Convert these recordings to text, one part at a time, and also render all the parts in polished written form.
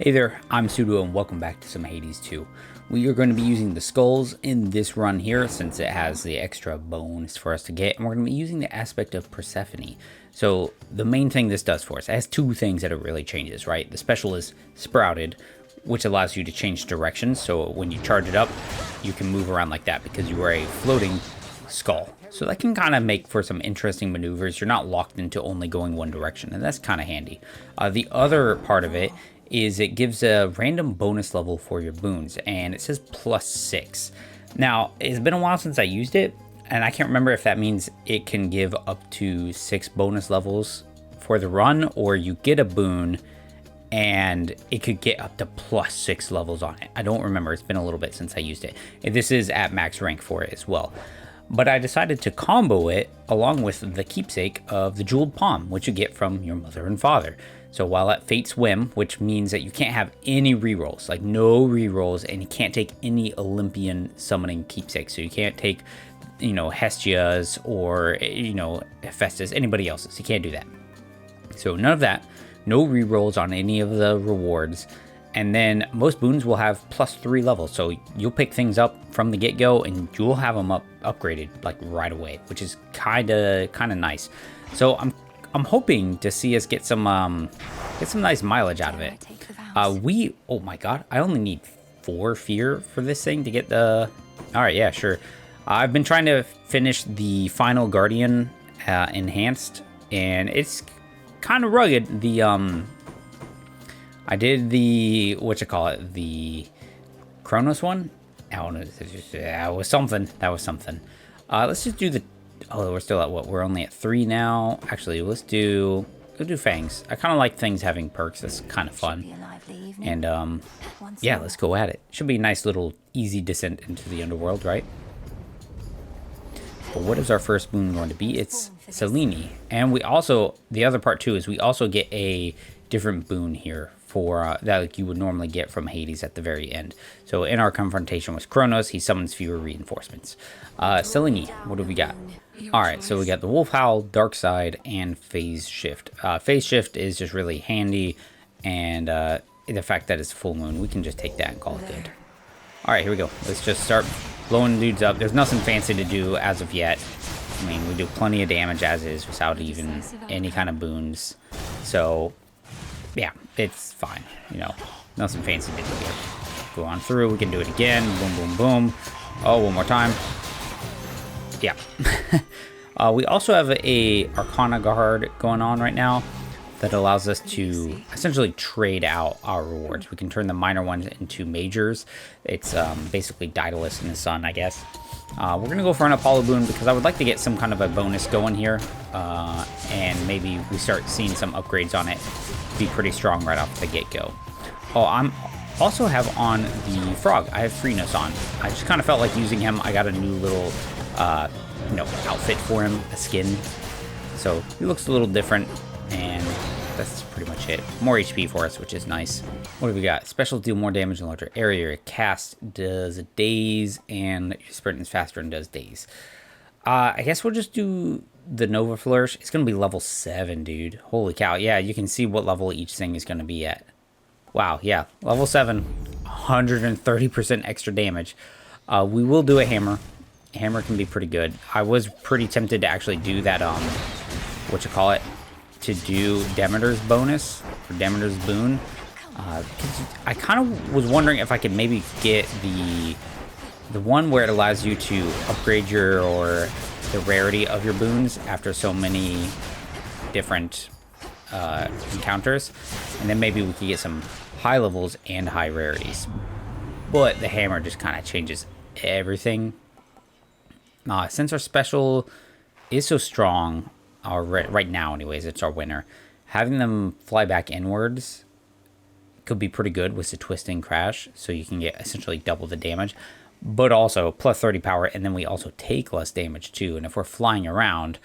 Hey there, I'm Sudo and welcome back to some Hades 2. We are going to be using the skulls in this run here since it has the extra bonus for us to get, and we're going to be using the Aspect of Persephone. So the main thing this does for us, it has two things that it really changes, right? The special is Sprouted, which allows you to change directions, so when you charge it up, you can move around like that because you are a floating skull. So that can kind of make for some interesting maneuvers. You're not locked into only going one direction, and that's kind of handy. The other part of it is it gives a random bonus level for your boons, and it says +6. Now, it's been a while since I used it, and I can't remember if that means it can give up to 6 bonus levels for the run, or you get a boon and it could get up to +6 levels on it. I don't remember. It's been a little bit since I used it. This is at max rank for it as well. But I decided to combo it along with the keepsake of the jeweled palm, which you get from your mother and father. So while at Fate's Whim, which means that you can't have any rerolls, like no rerolls, and you can't take any Olympian summoning keepsakes. So you can't take, Hestia's or, Hephaestus, anybody else's. You can't do that. So none of that, no rerolls on any of the rewards. And then most boons will have +3 levels. So you'll pick things up from the get-go and you'll have them upgraded like right away, which is kind of nice. So I'm hoping to see us get some nice mileage out of it. Oh my god, I only need 4 fear for this thing to get the... Alright, yeah, sure. I've been trying to finish the final Guardian enhanced, and it's kind of rugged. I did the, the Kronos one? Oh, no, that was something. Let's just do the... Oh, we're still at what? We're only at 3 now. Actually, let's do Fangs. I kind of like things having perks. That's kind of fun. And, yeah, let's go at it. Should be a nice little easy descent into the underworld, right? But what is our first boon going to be? It's Selene. And we also, the other part too, is we also get a different boon here for that like you would normally get from Hades at the very end. So in our confrontation with Kronos, he summons fewer reinforcements. Selene, what do we got? Alright, so we got the Wolf Howl, Dark Side, and Phase Shift. Phase Shift is just really handy, and the fact that it's full moon, we can just take that and call it good. Alright, here we go. Let's just start blowing dudes up. There's nothing fancy to do as of yet. I mean, we do plenty of damage as is without even any kind of boons. So, yeah, it's fine. Nothing fancy to do here. Go on through. We can do it again. Boom, boom, boom. Oh, one more time. Yeah. We also have a Arcana Guard going on right now that allows us to essentially trade out our rewards. We can turn the minor ones into majors. It's basically Daedalus in the sun, I guess. We're going to go for an Apollo boon because I would like to get some kind of a bonus going here. And maybe we start seeing some upgrades on it. Be pretty strong right off the get-go. Oh, I'm also have on the Frog. I have Phrenos on. I just kind of felt like using him. I got a new little, outfit for him, a skin. So he looks a little different, and that's pretty much it. More HP for us, which is nice. What do we got? Specials deal more damage in a larger area. Cast does daze, and sprint is faster and does daze. I guess we'll just do the Nova Flourish. It's going to be level 7, dude. Holy cow. Yeah, you can see what level each thing is going to be at. Wow, yeah. Level 7, 130% extra damage. We will do a hammer. Hammer can be pretty good. I was pretty tempted to actually do that, to do Demeter's bonus, or Demeter's boon. I kind of was wondering if I could maybe get the one where it allows you to upgrade the rarity of your boons after so many different encounters, and then maybe we could get some high levels and high rarities. But the hammer just kind of changes everything. Since our special is so strong, right now anyways, it's our winner, having them fly back inwards could be pretty good with the twisting crash, so you can get essentially double the damage, but also +30 power, and then we also take less damage too. And if we're flying around,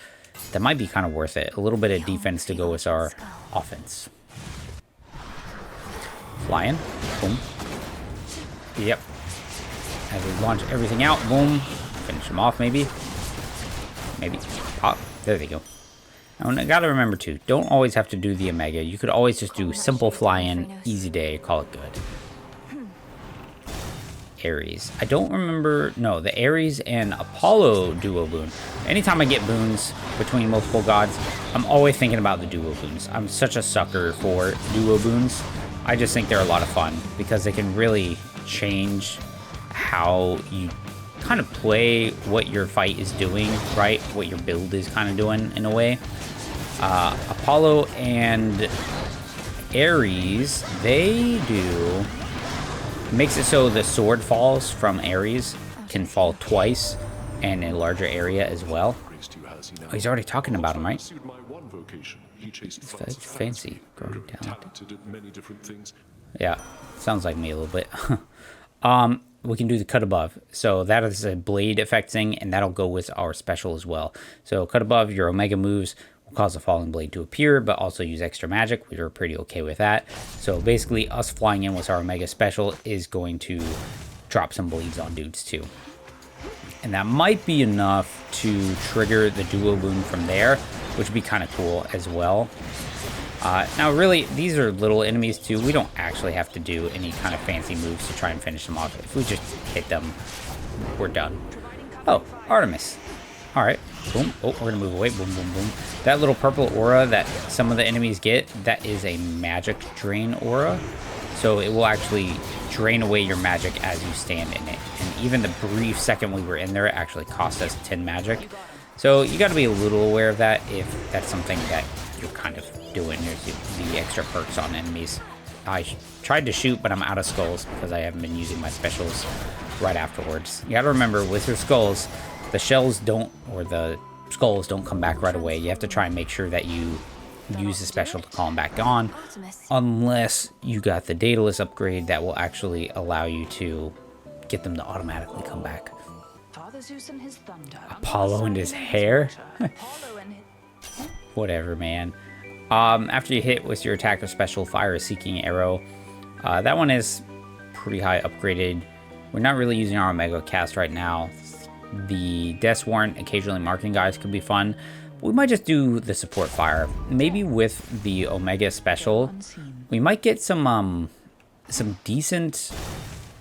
that might be kind of worth it. A little bit of defense to go with our offense. Flying. Boom. Yep. As we launch everything out, boom. Finish them off, maybe. Maybe. Pop. There they go. And I gotta remember too, don't always have to do the Omega. You could always just do simple fly-in, easy day, call it good. Ares. I don't remember. No, the Ares and Apollo duo boon. Anytime I get boons between multiple gods, I'm always thinking about the duo boons. I'm such a sucker for duo boons. I just think they're a lot of fun because they can really change how you kind of play what your fight is doing, right? What your build is kind of doing in a way. Apollo and Ares, they do... makes it so the sword falls from Ares can fall twice and in a larger area as well. Oh, he's already talking about him, right? It's fancy. Growing talented. Yeah, sounds like me a little bit. We can do the cut above. So that is a blade effect thing, and that'll go with our special as well. So cut above, your Omega moves will cause a falling blade to appear, but also use extra magic. We were pretty okay with that. So basically, us flying in with our Omega special is going to drop some bleeds on dudes too. And that might be enough to trigger the duo boon from there, which would be kind of cool as well. Now, really, these are little enemies too. We don't actually have to do any kind of fancy moves to try and finish them off. If we just hit them, we're done. Oh, Artemis. All right. Boom. Oh, we're going to move away. Boom, boom, boom. That little purple aura that some of the enemies get, that is a magic drain aura. So it will actually drain away your magic as you stand in it. And even the brief second we were in there, it actually cost us 10 magic. So you got to be a little aware of that if that's something that you're kind of doing. There's the extra perks on enemies. I tried to shoot, but I'm out of skulls because I haven't been using my specials right afterwards. You got to remember, with your skulls, the shells don't, or the skulls don't come back right away. You have to try and make sure that you use the special to call them back on, unless you got the Daedalus upgrade that will actually allow you to get them to automatically come back. Apollo and his hair? Whatever, man. After you hit with your attack or special, fire a seeking arrow. That one is pretty high upgraded. We're not really using our Omega cast right now. The Death Warrant, occasionally marking guys, could be fun. But we might just do the support fire. Maybe with the Omega special, we might get some decent,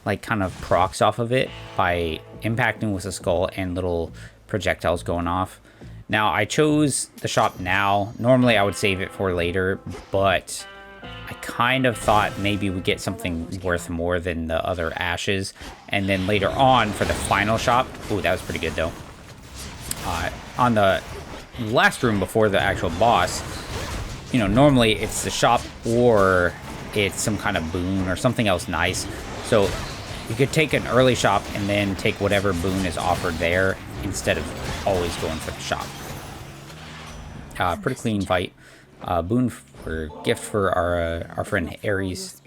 like, kind of procs off of it by impacting with a skull and little projectiles going off. Now, I chose the shop now. Normally, I would save it for later, but I kind of thought maybe we'd get something worth more than the other ashes. And then later on, for the final shop... Ooh, that was pretty good, though. On the last room before the actual boss, you know, normally it's the shop or it's some kind of boon or something else nice. So you could take an early shop and then take whatever boon is offered there instead of always going for the shop. Pretty clean fight. Boon for gift for our friend Ares.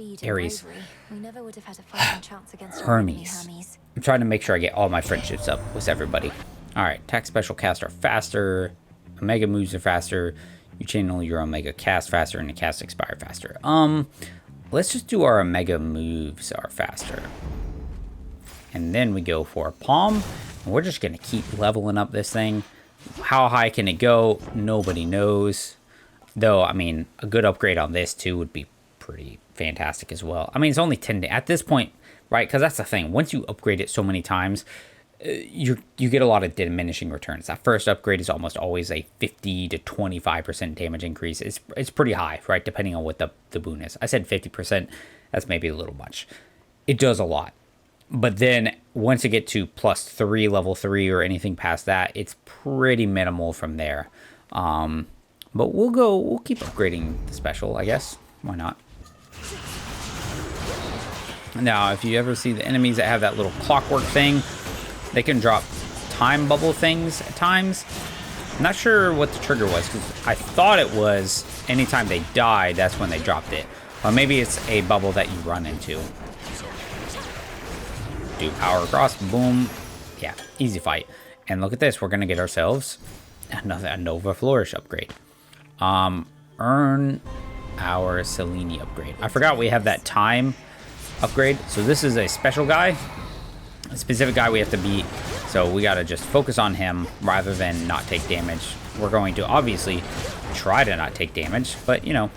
Hermes. I'm trying to make sure I get all my friendships up with everybody. All right, attack special cast are faster. Omega moves are faster. You channel your Omega cast faster and the cast expire faster. Let's just do our Omega moves are faster. And then we go for a palm. And we're just gonna keep leveling up this thing. How high can it go? Nobody knows. Though, I mean, a good upgrade on this too would be pretty fantastic as well. I mean, it's only 10 at this point, right? Because that's the thing. Once you upgrade it so many times, you get a lot of diminishing returns. That first upgrade is almost always a 50 to 25% damage increase. It's pretty high, right? Depending on what the boon is. I said 50%. That's maybe a little much. It does a lot. But then once you get to +3, level 3, or anything past that, it's pretty minimal from there. But we'll keep upgrading the special, I guess. Why not? Now, if you ever see the enemies that have that little clockwork thing, they can drop time bubble things at times. I'm not sure what the trigger was, because I thought it was anytime they died, that's when they dropped it. Or maybe it's a bubble that you run into. Do power across, boom. Yeah, easy fight. And look at this, we're gonna get ourselves a Nova Flourish upgrade. Earn our Selene upgrade. I forgot we have that time upgrade. So this is a special guy, a specific guy we have to beat. So we gotta just focus on him rather than not take damage. We're going to obviously try to not take damage, but, you know,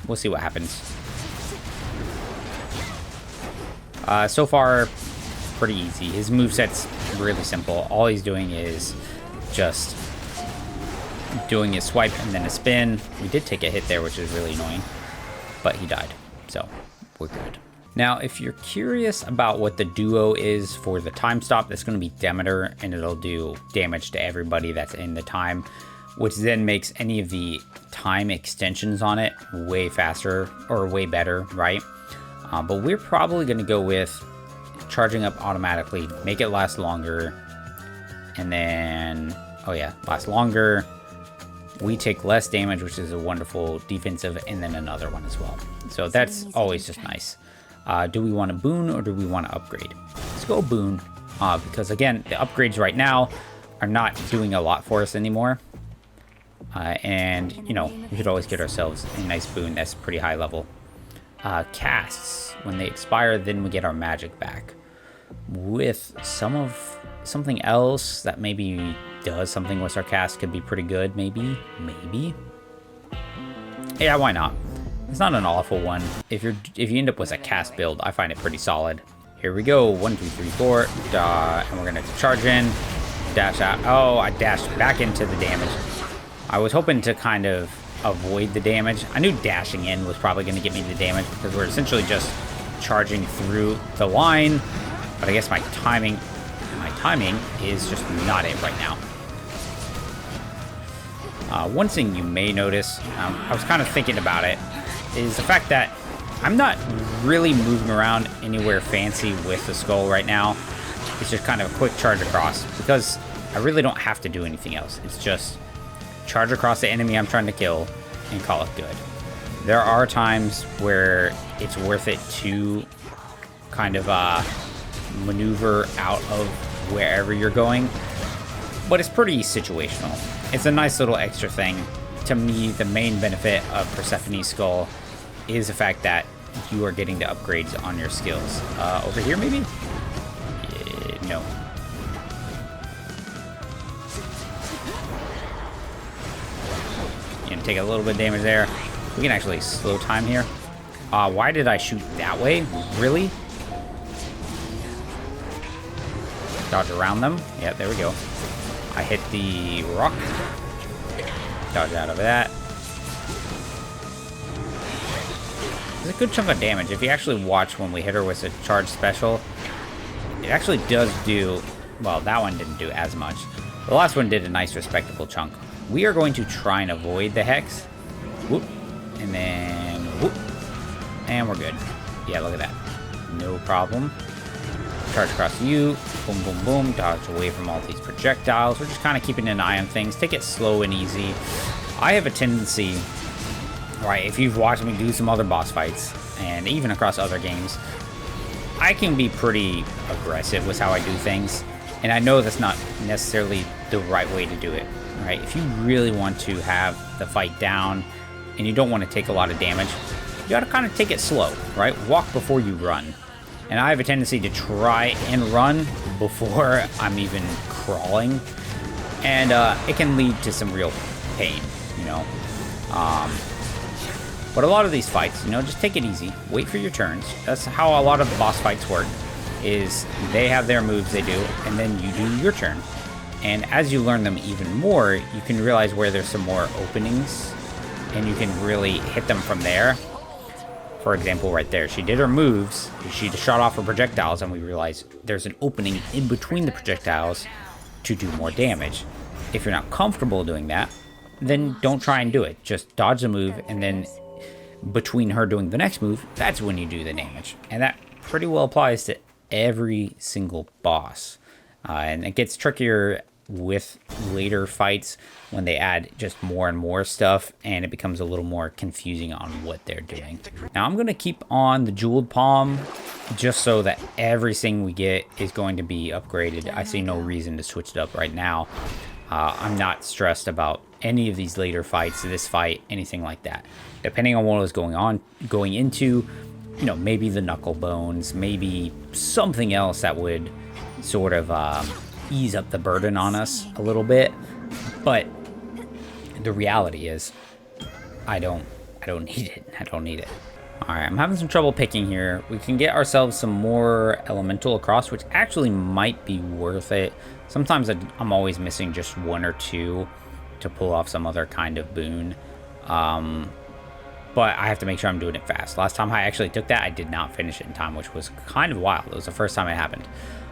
we'll see what happens. So far, pretty easy. His moveset's really simple. All he's doing is just doing his swipe and then a spin. We did take a hit there, which is really annoying, but he died, so we're good. Now, if you're curious about what the duo is for the time stop, that's going to be Demeter, and it'll do damage to everybody that's in the time, which then makes any of the time extensions on it way faster or way better, right? But we're probably going to go with charging up automatically, make it last longer, and then, oh yeah, last longer. We take less damage, which is a wonderful defensive, and then another one as well. So that's always just nice. Do we want a boon or do we want to upgrade? Let's go boon, because again, the upgrades right now are not doing a lot for us anymore. And, you know, we could always get ourselves a nice boon that's pretty high level. Casts, when they expire, then we get our magic back. With something else that maybe does something with our cast could be pretty good, maybe. Yeah, why not? It's not an awful one. If you end up with a cast build, I find it pretty solid. Here we go, 1, 2, 3, 4, and we're gonna charge in, dash out. Oh, I dashed back into the damage. I was hoping to kind of avoid the damage. I knew dashing in was probably gonna get me the damage because we're essentially just charging through the line, but I guess my timing is just not it right now. One thing you may notice, I was kind of thinking about it, is the fact that I'm not really moving around anywhere fancy with the skull right now. It's just kind of a quick charge across because I really don't have to do anything else. It's just charge across the enemy I'm trying to kill and call it good. There are times where it's worth it to kind of maneuver out of wherever you're going, but it's pretty situational. It's a nice little extra thing. To me, the main benefit of Persephone's skull is the fact that you are getting the upgrades on your skills. Over here, maybe? Yeah, no. You're gonna take a little bit of damage there. We can actually slow time here. Why did I shoot that way? Really? Dodge around them. Yeah, there we go. I hit the rock. Dodge out of that. There's a good chunk of damage. If you actually watch when we hit her with a charge special, it actually does do... Well, that one didn't do as much. The last one did a nice, respectable chunk. We are going to try and avoid the Hex. Whoop. And then... Whoop. And we're good. Yeah, look at that. No problem. Charge across you. Boom, boom, boom. Dodge away from all these projectiles. We're just kind of keeping an eye on things. Take it slow and easy. I have a tendency... Right, if you've watched me do some other boss fights, and even across other games, I can be pretty aggressive with how I do things, and I know that's not necessarily the right way to do it, right? If you really want to have the fight down, and you don't want to take a lot of damage, you gotta kind of take it slow, right? Walk before you run. And I have a tendency to try and run before I'm even crawling, and it can lead to some real pain, you know? But a lot of these fights, you know, just take it easy. Wait for your turns. That's how a lot of the boss fights work, is they have their moves they do, and then you do your turn. And as you learn them even more, you can realize where there's some more openings, and you can really hit them from there. For example, right there, she did her moves, she shot off her projectiles, and we realized there's an opening in between the projectiles to do more damage. If you're not comfortable doing that, then don't try and do it. Just dodge the move, and then between her doing the next move, that's when you do the damage. And that pretty well applies to every single boss. And it gets trickier with later fights when they add just more and more stuff, and it becomes a little more confusing on what they're doing. Now I'm going to keep on the Jeweled Palm just so that everything we get is going to be upgraded. I see no reason to switch it up right now. I'm not stressed about any of these later fights, this fight, anything like that. Depending on what was going into, you know, maybe the knuckle bones, maybe something else that would sort of ease up the burden on us a little bit. But the reality is, I don't need it. I don't need it. All right, I'm having some trouble picking here. We can get ourselves some more elemental across, which actually might be worth it. Sometimes I'm always missing just one or two to pull off some other kind of boon. But I have to make sure I'm doing it fast. Last time I actually took that, I did not finish it in time, which was kind of wild. It was the first time it happened.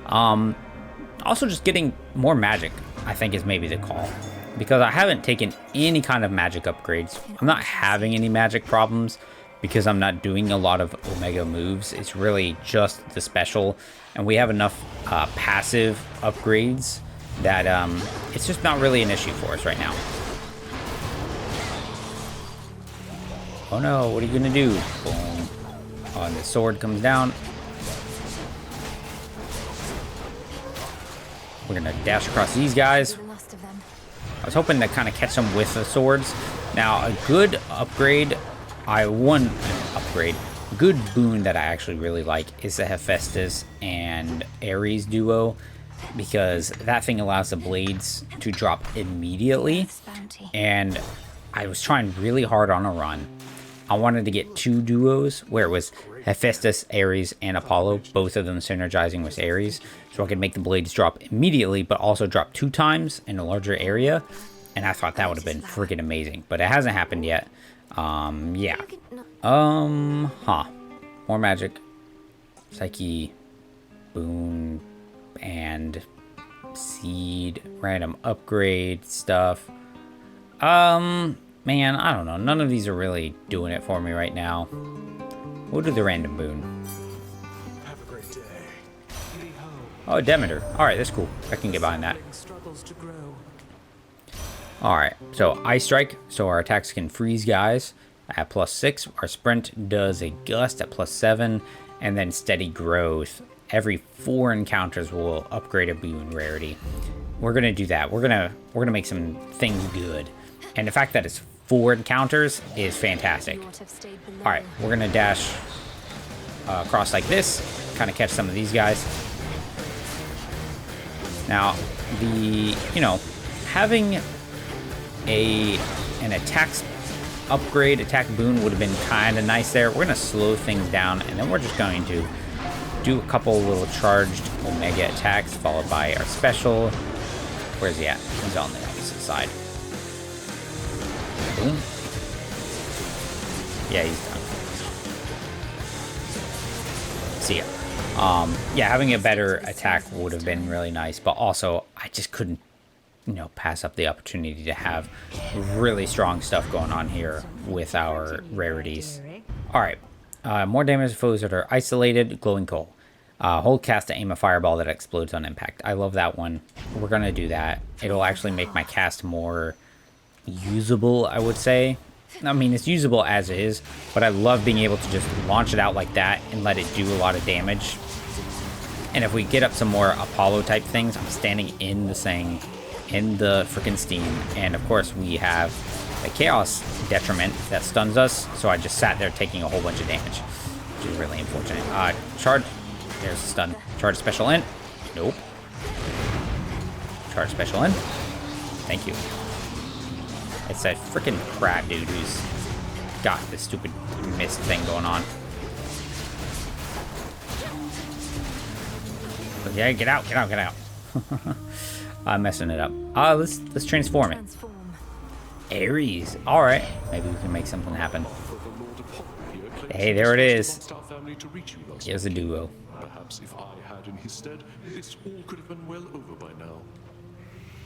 Also, just getting more magic, I think, is maybe the call. Because I haven't taken any kind of magic upgrades. I'm not having any magic problems because I'm not doing a lot of Omega moves. It's really just the special. And we have enough passive upgrades that it's just not really an issue for us right now. Oh no, what are you gonna do? Boom. Oh, and the sword comes down. We're gonna dash across these guys. I was hoping to kind of catch them with the swords. Now, a good upgrade, good boon that I actually really like is the Hephaestus and Ares duo, because that thing allows the blades to drop immediately. And I was trying really hard on a run. I wanted to get 2 duos where it was Hephaestus, Ares, and Apollo, both of them synergizing with Ares, so I could make the blades drop immediately, but also drop 2 times in a larger area. And I thought that would have been freaking amazing, but it hasn't happened yet. Yeah. More magic, Psyche, boon, and seed, random upgrade stuff. Man, I don't know. None of these are really doing it for me right now. We'll do the random boon. Have a great day. Oh, Demeter. Alright, that's cool. I can get behind that. Alright, so Ice Strike. So our attacks can freeze guys at +6. Our Sprint does a Gust at +7. And then Steady Growth. Every 4 encounters will upgrade a boon rarity. We're going to do that. We're gonna make some things good. And the fact that it's 4 encounters is fantastic. Alright, we're gonna dash across like this, kind of catch some of these guys. Now, having an attack upgrade, attack boon would have been kind of nice there. We're gonna slow things down, and then we're just going to do a couple little charged Omega attacks, followed by our special. Where's he at? He's on the opposite side. Boom. Yeah, he's done. See ya. Yeah, having a better attack would have been really nice, but also I just couldn't, pass up the opportunity to have really strong stuff going on here with our rarities. All right, more damage to foes that are isolated. Glowing coal. Hold cast to aim a fireball that explodes on impact. I love that one. We're gonna do that. It'll actually make my cast more usable, I would say. I mean, it's usable as is, but I love being able to just launch it out like that and let it do a lot of damage. And if we get up some more Apollo type things, I'm standing in the thing, in the freaking steam, and of course we have a chaos detriment that stuns us, so I just sat there taking a whole bunch of damage, which is really unfortunate. Charge, there's a stun. Charge special in, nope. Charge special in, thank you. It's that freaking crab dude who's got this stupid mist thing going on. But yeah, get out, get out, get out. I'm messing it up. Let's transform it. Ares. All right, maybe we can make something happen. Hey, there it is. Here's a duo. Perhaps if I had in his stead, this all could have been well over by now.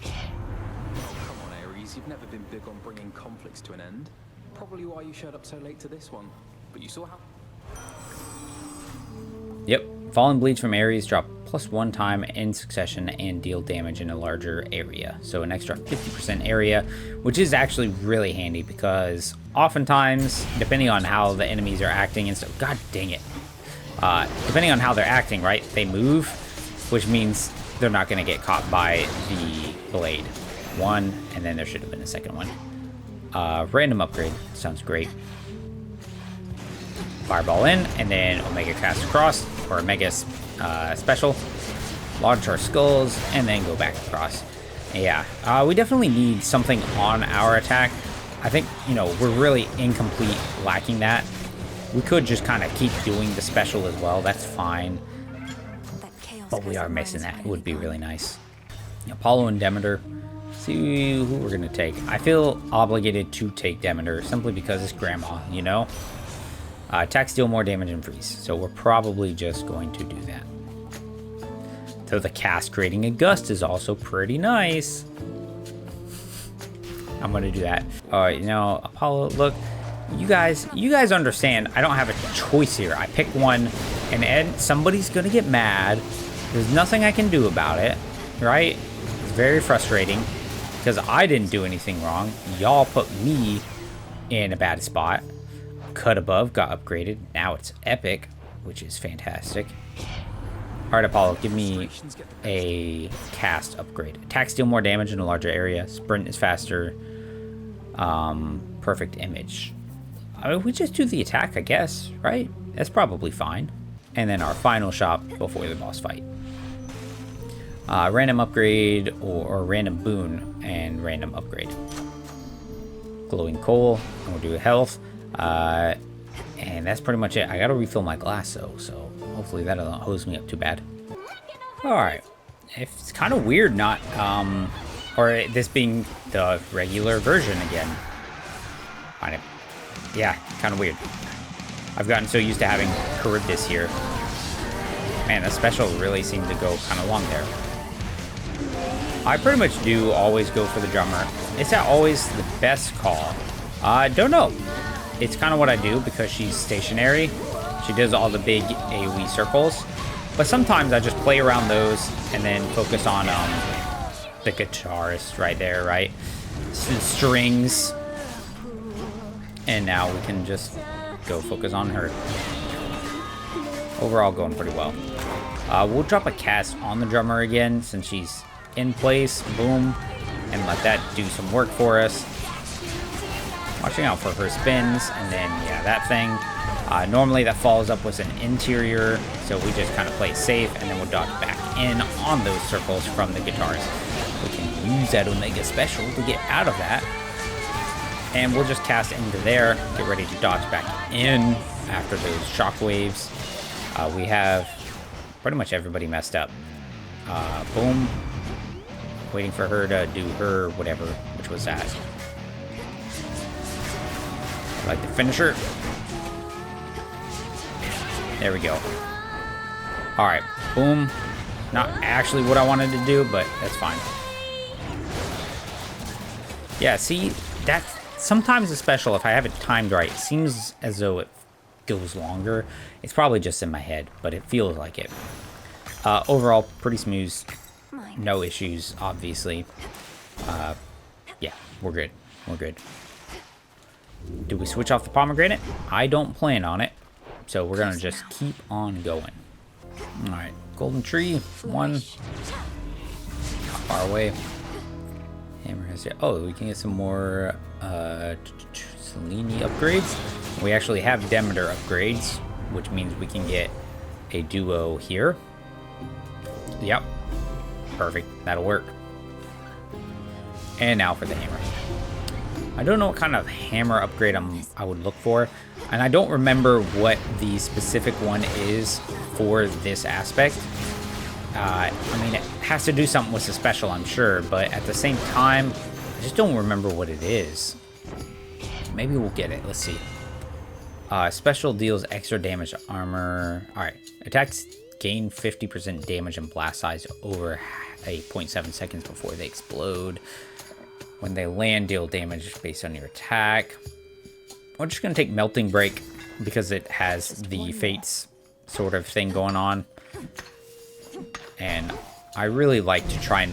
Come on, Ares, you've never been big on bringing conflicts to an end. Probably why you showed up so late to this one. But you saw how... Yep. Fallen Bleeds from Ares drop +1 time in succession and deal damage in a larger area. So an extra 50% area, which is actually really handy because oftentimes, depending on how the enemies are acting and stuff, god dang it. Depending on how they're acting, right, they move, which means they're not going to get caught by the blade. One, and then there should have been a second one. Random upgrade, sounds great. Fireball in, and then Omega cast across, or Omega special. Launch our skulls, and then go back across. Yeah, we definitely need something on our attack I think, you know, we're really incomplete lacking that. We could just kind of keep doing the special as well. That's fine. But we are missing that. It would be really nice. Apollo and Demeter. See who we're going to take. I feel obligated to take Demeter simply because it's grandma, you know? Attack, steal more damage, and freeze. So we're probably just going to do that. So the cast creating a gust is also pretty nice. I'm going to do that. You know, Apollo, look. You guys understand I don't have a choice here. I pick one, and somebody's going to get mad. There's nothing I can do about it, right? It's very frustrating because I didn't do anything wrong. Y'all put me in a bad spot. Cut above got upgraded. Now it's epic, which is fantastic. All right, Apollo, give me a cast upgrade. Attack, steal more damage in a larger area. Sprint is faster. Perfect image. I mean, we just do the attack, I guess, right? That's probably fine. And then our final shop before the boss fight. Random upgrade or random boon and random upgrade. Glowing coal, and we'll do health. And that's pretty much it. I gotta refill my glass though, so hopefully that doesn't hose me up too bad. Alright. It's kind of weird not, or this being the regular version again. Yeah, kind of weird. I've gotten so used to having Erebus here. Man, the special really seemed to go kind of long there. I pretty much do always go for the drummer. Is that always the best call? I don't know. It's kind of what I do because she's stationary. She does all the big AoE circles. But sometimes I just play around those and then focus on the guitarist right there, right? Strings. And now we can just go focus on her. Overall, going pretty well. We'll drop a cast on the drummer again since she's in place. Boom. And let that do some work for us. Watching out for her spins. And then, yeah, that thing. Normally that follows up with an interior. So we just kind of play safe. And then we'll dodge back in on those circles from the guitars. We can use that Omega Special to get out of that. And we'll just cast into there, get ready to dodge back in after those shockwaves. We have pretty much everybody messed up. Boom. Waiting for her to do her whatever, which was that. I'd like to finish her. There we go. Alright, boom. Not actually what I wanted to do, but that's fine. Yeah, see, that's sometimes the special, if I have it timed right, it seems as though it goes longer. It's probably just in my head, but it feels like it. Overall, pretty smooth. No issues, obviously. Yeah, we're good. We're good. Do we switch off the pomegranate? I don't plan on it. So we're going to just keep on going. Alright, golden tree, one. Not far away. Hammer has it. Oh, we can get some more Selene upgrades. We actually have Demeter upgrades, which means we can get a duo here. Yep. Perfect. That'll work. And now for the hammer. I don't know what kind of hammer upgrade I would look for. And I don't remember what the specific one is for this aspect. I mean, it has to do something with the special, I'm sure. But at the same time, I just don't remember what it is. Maybe we'll get it. Let's see. Special deals extra damage to armor. Alright. Attacks gain 50% damage and blast size over 8.7 seconds before they explode. When they land, deal damage based on your attack. We're just going to take Melting Break because it has the Fates sort of thing going on. And I really like to try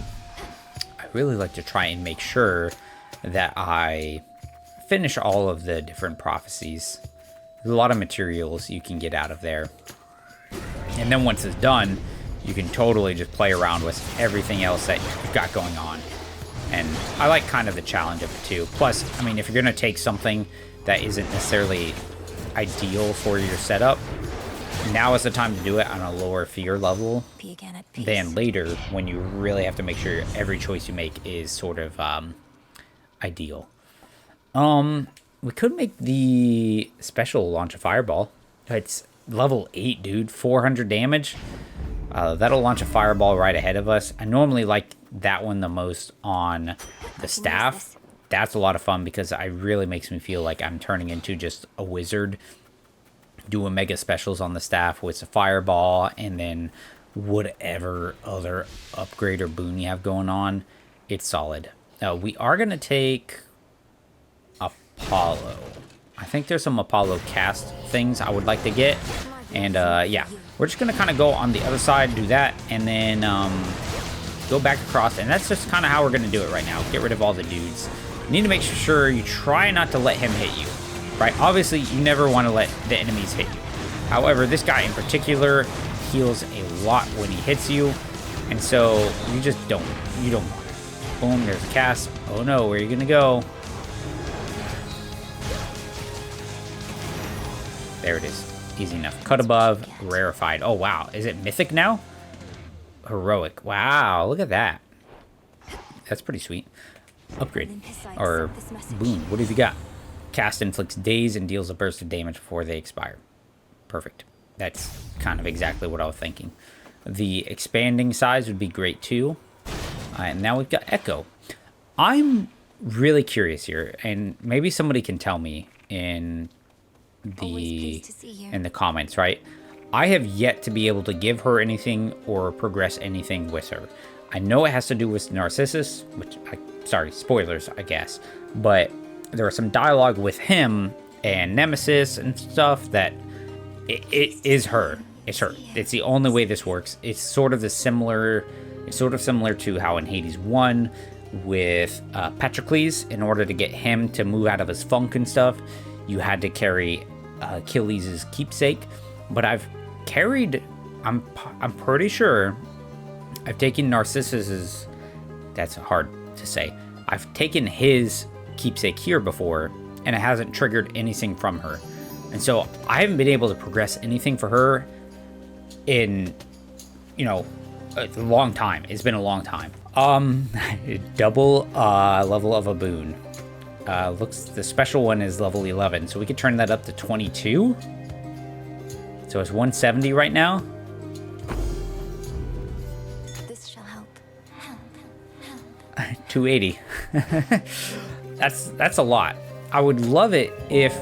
and make sure that I finish all of the different prophecies. There's a lot of materials you can get out of there. And then once it's done, you can totally just play around with everything else that you've got going on. And I like kind of the challenge of it too. Plus, I mean, if you're going to take something that isn't necessarily ideal for your setup, now is the time to do it on a lower fear level than later when you really have to make sure every choice you make is sort of ideal. We could make the special launch a fireball. It's level 8, dude. 400 damage. That'll launch a fireball right ahead of us. I normally like that one the most on the staff. That's a lot of fun because it really makes me feel like I'm turning into just a wizard. Doing mega specials on the staff with a fireball and then whatever other upgrade or boon you have going on. It's solid. We are going to take Apollo. I think there's some Apollo cast things I would like to get. And yeah, we're just going to kind of go on the other side, do that, and then go back across. And that's just kind of how we're going to do it right now. Get rid of all the dudes. You need to make sure you try not to let him hit you, right? Obviously, you never want to let the enemies hit you. However, this guy in particular heals a lot when he hits you. And so you just don't. You don't want it. Boom, there's a cast. Oh no, where are you going to go? There it is. Easy enough. Cut above, rarefied. Oh, wow. Is it mythic now? Heroic. Wow, look at that. That's pretty sweet. Upgrade. Or boon. What have you got? Cast inflicts daze and deals a burst of damage before they expire. Perfect. That's kind of exactly what I was thinking. The expanding size would be great too. And now we've got Echo. I'm really curious here, and maybe somebody can tell me in the comments, right? I have yet to be able to give her anything or progress anything with her. I know it has to do with Narcissus, which sorry, spoilers, I guess, but there was some dialogue with him and Nemesis and stuff that it is her. It's her. It's the only way this works. It's sort of similar to how in Hades 1 with Patroclus, in order to get him to move out of his funk and stuff, you had to carry Achilles' keepsake. But I've carried, I'm pretty sure I've taken Narcissus's, that's hard to say. I've taken his keepsake here before, and it hasn't triggered anything from her. And so I haven't been able to progress anything for her in, a long time. It's been a long time. Double level of a boon. The special one is level 11, so we could turn that up to 22. So it's 170 right now. This shall help. 280. That's a lot. I would love it if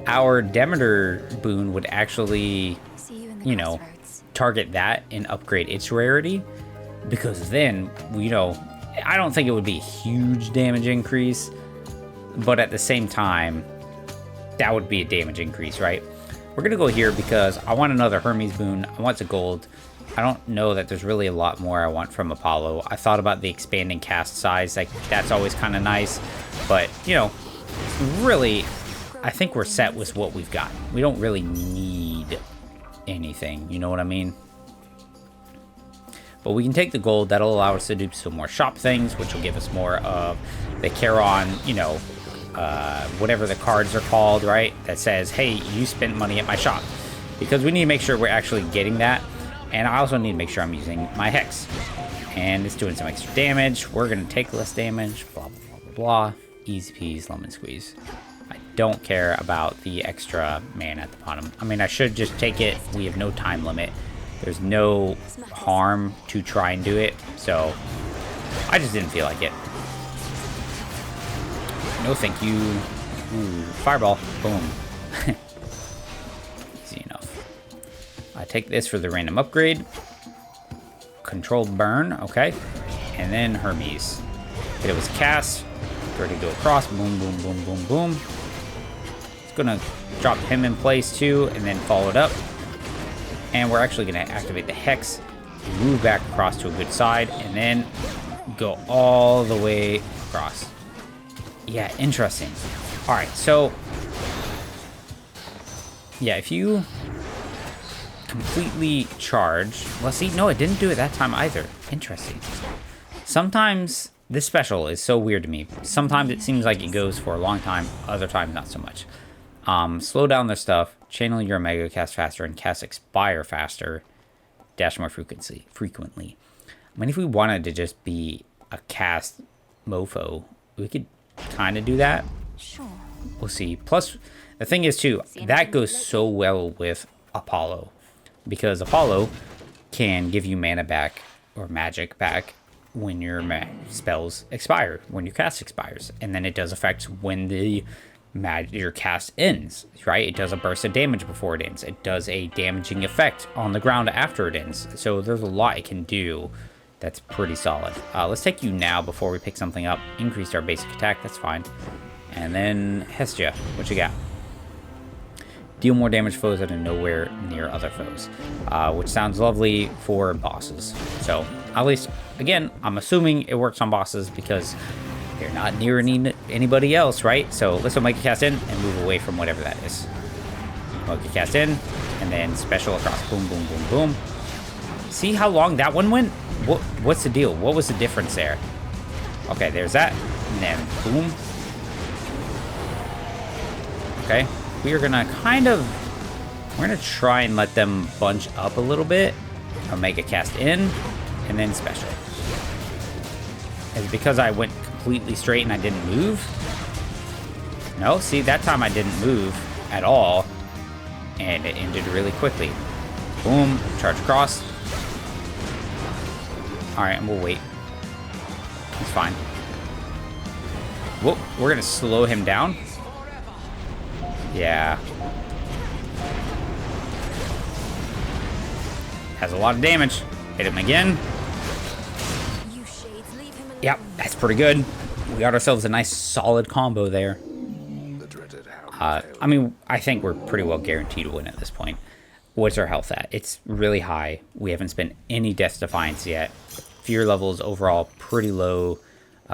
our Demeter boon would actually, target that and upgrade its rarity, because then, I don't think it would be a huge damage increase, but at the same time, that would be a damage increase, right? We're gonna go here because I want another Hermes boon. I want the gold. I don't know that there's really a lot more I want from Apollo. I thought about the expanding cast size, like that's always kind of nice, but really, I think we're set with what we've got. We don't really need anything, you know what I mean? But we can take the gold. That'll allow us to do some more shop things, which will give us more of the Charon, whatever the cards are called, right? That says, hey, you spent money at my shop. Because we need to make sure we're actually getting that. And I also need to make sure I'm using my Hex. And it's doing some extra damage. We're going to take less damage. Blah, blah, blah, blah, blah. Easy peas, lemon squeeze. I don't care about the extra mana at the bottom. I mean, I should just take it. We have no time limit. There's no harm to try and do it. So, I just didn't feel like it. No thank you. Ooh, fireball. Boom. Easy enough. I take this for the random upgrade. Controlled burn. Okay. And then Hermes. Hit it with cast. Ready to go across. Boom, boom, boom, boom, boom. It's going to drop him in place too, and then follow it up. And we're actually going to activate the Hex. Move back across to a good side. And then go all the way across. Yeah, interesting. Alright, so yeah, if you completely charge, well, see, no, it didn't do it that time either. Interesting. Sometimes this special is so weird to me. Sometimes it seems like it goes for a long time, other times not so much. Slow down their stuff, channel your Omega cast faster, and cast expire faster, dash more frequently. I mean, if we wanted to just be a cast mofo, we could kind of do that, Sure. We'll see. Plus, the thing is, too, that goes so well with Apollo. Because Apollo can give you mana back, or magic back, when your spells expire, when your cast expires. And then it does affect when your cast ends, right? It does a burst of damage before it ends. It does a damaging effect on the ground after it ends. So there's a lot it can do that's pretty solid. Let's take you now before we pick something up. Increased our basic attack, that's fine. And then Hestia, what you got? Deal more damage to foes that are nowhere near other foes, which sounds lovely for bosses. So at least, again, I'm assuming it works on bosses because they're not near anybody else, right? So let's go make a cast in and move away from whatever that is. Make a cast in, and then special across. Boom, boom, boom, boom. See how long that one went? What's the deal? What was the difference there? Okay, there's that. And then boom. Okay. We are gonna we're gonna try and let them bunch up a little bit. I'll make a cast in, and then special. It's because I went completely straight and I didn't move. No, see, that time I didn't move at all, and it ended really quickly. Boom, charge across. All right, and we'll wait. It's fine. Whoa, we're gonna slow him down. Yeah. Has a lot of damage. Hit him again. Yep, that's pretty good. We got ourselves a nice solid combo there. I mean, I think we're pretty well guaranteed to win at this point. What's our health at? It's really high. We haven't spent any Death Defiance yet. Fear levels overall pretty low.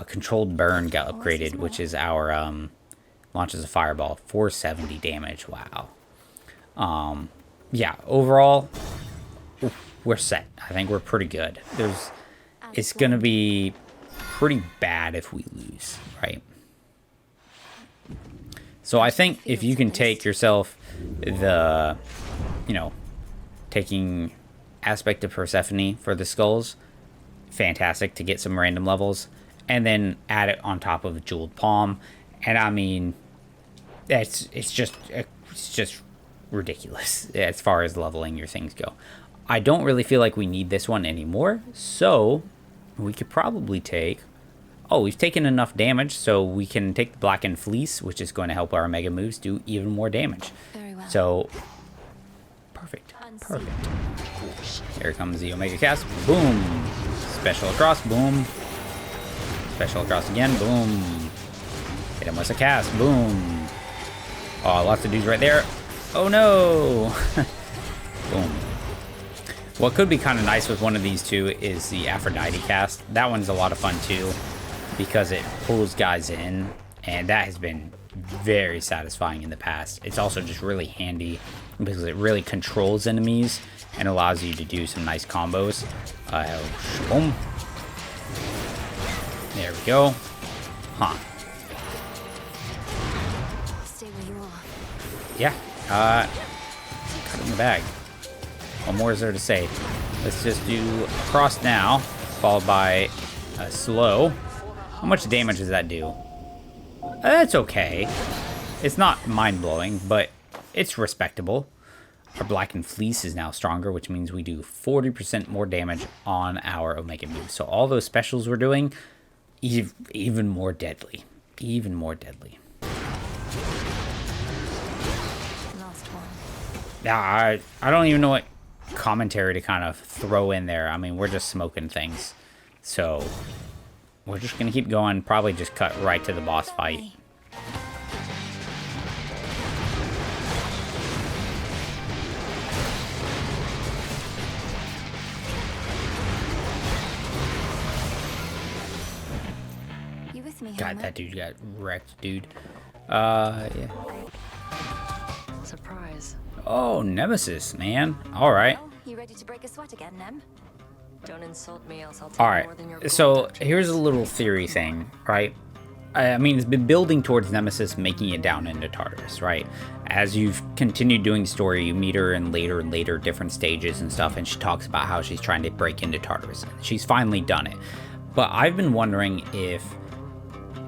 Controlled Burn got upgraded, which is our launches a fireball. 470 damage. Wow. Yeah, overall, we're set. I think we're pretty good. It's going to be pretty bad if we lose, right? So I think if you can take yourself taking Aspect of Persephone for the skulls, fantastic to get some random levels, and then add it on top of a Jeweled Palm, and I mean, it's just ridiculous as far as leveling your things go. I don't really feel like we need this one anymore, so we could probably take... Oh, we've taken enough damage, so we can take the Blackened Fleece, which is going to help our Mega Moves do even more damage. Very well. So, perfect. Here comes the Omega Cast. Boom. Special across. Boom. Special across again. Boom. Hit him with a cast. Boom. Oh, lots of dudes right there. Oh, no. Boom. What could be kind of nice with one of these two is the Aphrodite cast. That one's a lot of fun, too, because it pulls guys in, and that has been very satisfying in the past. It's also just really handy because it really controls enemies and allows you to do some nice combos. Boom. There we go. Huh. Stay where you are. Yeah. Cut it in the bag. What more is there to say? Let's just do cross now, followed by a slow. How much damage does that do? That's okay. It's not mind-blowing, but it's respectable. Our Blackened Fleece is now stronger, which means we do 40% more damage on our Omega move. So all those specials we're doing, even more deadly. Even more deadly. Last one. Yeah, I don't even know what commentary to kind of throw in there. I mean, we're just smoking things. So we're just going to keep going. Probably just cut right to the boss fight. You with me, God, Homer? that dude got wrecked, dude. Yeah. Surprise. Oh, Nemesis, man. All right. Well, you ready to break a sweat again, Nem? Don't insult me, else I'll take All right. more than your So gold. here's a little theory thing, right? I mean, it's been building towards Nemesis making it down into Tartarus, right? As you've continued doing the story, you meet her in later and later different stages and stuff, and she talks about how she's trying to break into Tartarus. She's finally done it. But I've been wondering if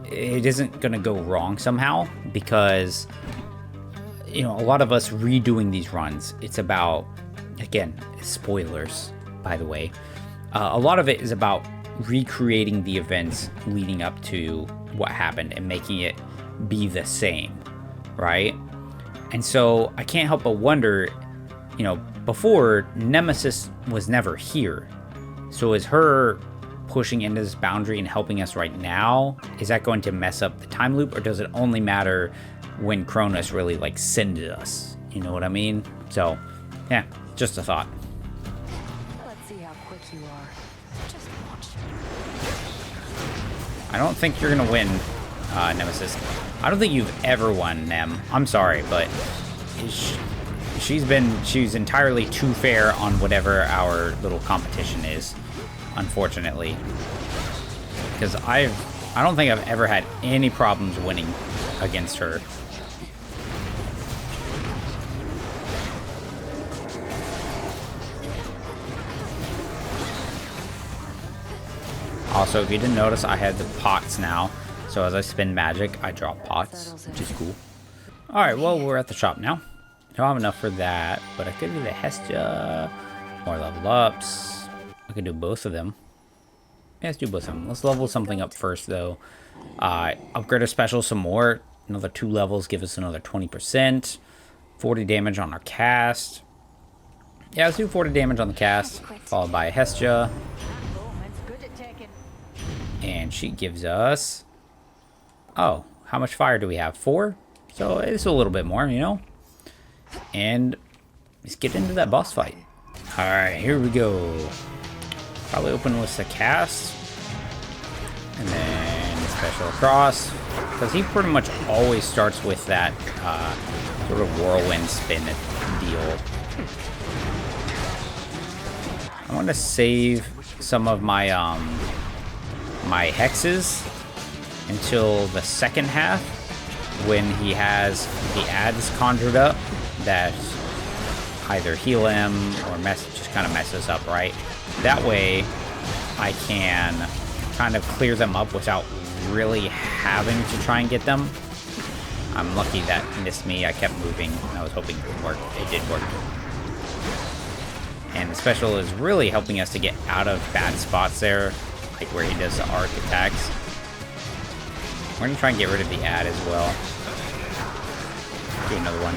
it isn't going to go wrong somehow, because, you know, a lot of us redoing these runs, it's about, again, spoilers, by the way, a lot of it is about recreating the events leading up to what happened and making it be the same, right? And so I can't help but wonder, you know, before, Nemesis was never here. So is her pushing into this boundary and helping us right now, is that going to mess up the time loop, or does it only matter when Cronus really, like, sended us? You know what I mean? So, yeah, just a thought. Let's see how quick you are. Just watch. I don't think you're gonna win, Nemesis. I don't think you've ever won, Nem. I'm sorry, but she's entirely too fair on whatever our little competition is, unfortunately. Because I don't think I've ever had any problems winning against her. Also, if you didn't notice, I had the pots now. So as I spin magic, I drop pots, which is cool. Alright, well, we're at the shop now. Don't have enough for that, but I could do the Hestia, more level ups. I could do both of them. Yeah, let's do both of them. Let's level something up first, though. Upgrade our special some more. Another 2 levels, give us another 20%. 40 damage on our cast. Yeah, let's do 40 damage on the cast, followed by a Hestia. And she gives us... Oh, how much fire do we have? 4? So it's a little bit more, you know? And let's get into that boss fight. Alright, here we go. Probably open with the cast. And then special across. Because he pretty much always starts with that sort of whirlwind spin deal. I want to save some of my my hexes until the second half, when he has the ads conjured up that either heal him or just kind of mess us up, right? That way I can kind of clear them up without really having to try and get them. I'm lucky that missed me. I kept moving and I was hoping it would work. It did work. And the special is really helping us to get out of bad spots there, like where he does the arc attacks. We're gonna try and get rid of the ad as well. Do another one.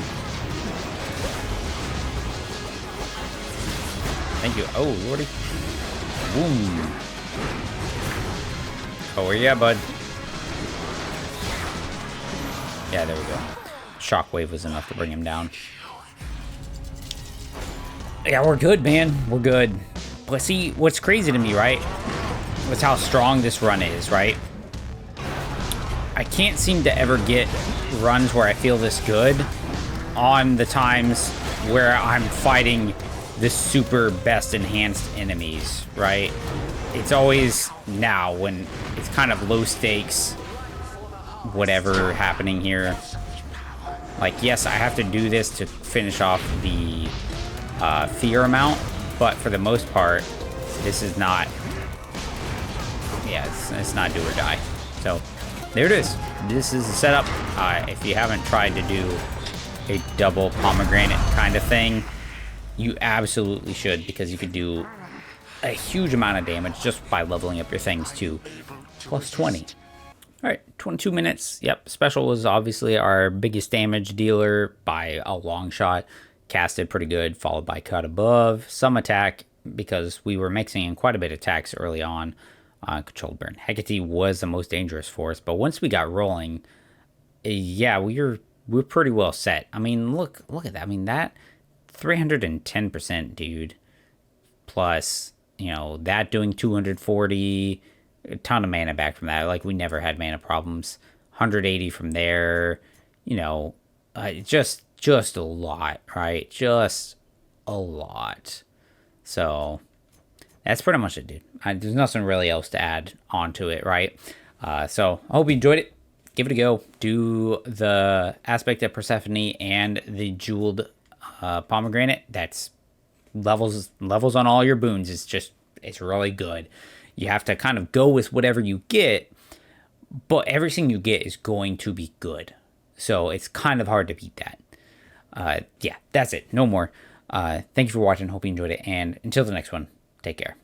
Thank you. Oh, lordy. Boom. Oh, where you at, bud? Yeah, there we go. Shockwave was enough to bring him down. Yeah, we're good, man. We're good. But see, what's crazy to me, right, was how strong this run is, right? I can't seem to ever get runs where I feel this good on the times where I'm fighting the super best enhanced enemies, right? It's always now when it's kind of low stakes, whatever happening here. Like, yes, I have to do this to finish off the fear amount, but for the most part, this is not, yeah, it's not do or die. So there it is. This is the setup. If you haven't tried to do a double pomegranate kind of thing, you absolutely should, because you could do a huge amount of damage just by leveling up your things to plus 20. All right, 22 minutes. Yep, special was obviously our biggest damage dealer by a long shot. Casted pretty good, followed by cut above. Some attack, because we were mixing in quite a bit of attacks early on. Controlled burn. Hecate was the most dangerous for us, but once we got rolling, yeah, we're pretty well set. I mean, look at that. I mean, that 310%, dude. Plus, you know, that doing 240, a ton of mana back from that. Like, we never had mana problems. 180 from there, you know, just a lot, right? Just a lot. So that's pretty much it, dude. There's nothing really else to add onto it, right? So I hope you enjoyed it. Give it a go. Do the Aspect of Persephone and the Jeweled Pomegranate. That's levels on all your boons. It's really good. You have to kind of go with whatever you get, but everything you get is going to be good. So it's kind of hard to beat that. Yeah, that's it. No more. Thank you for watching. Hope you enjoyed it. And until the next one, take care.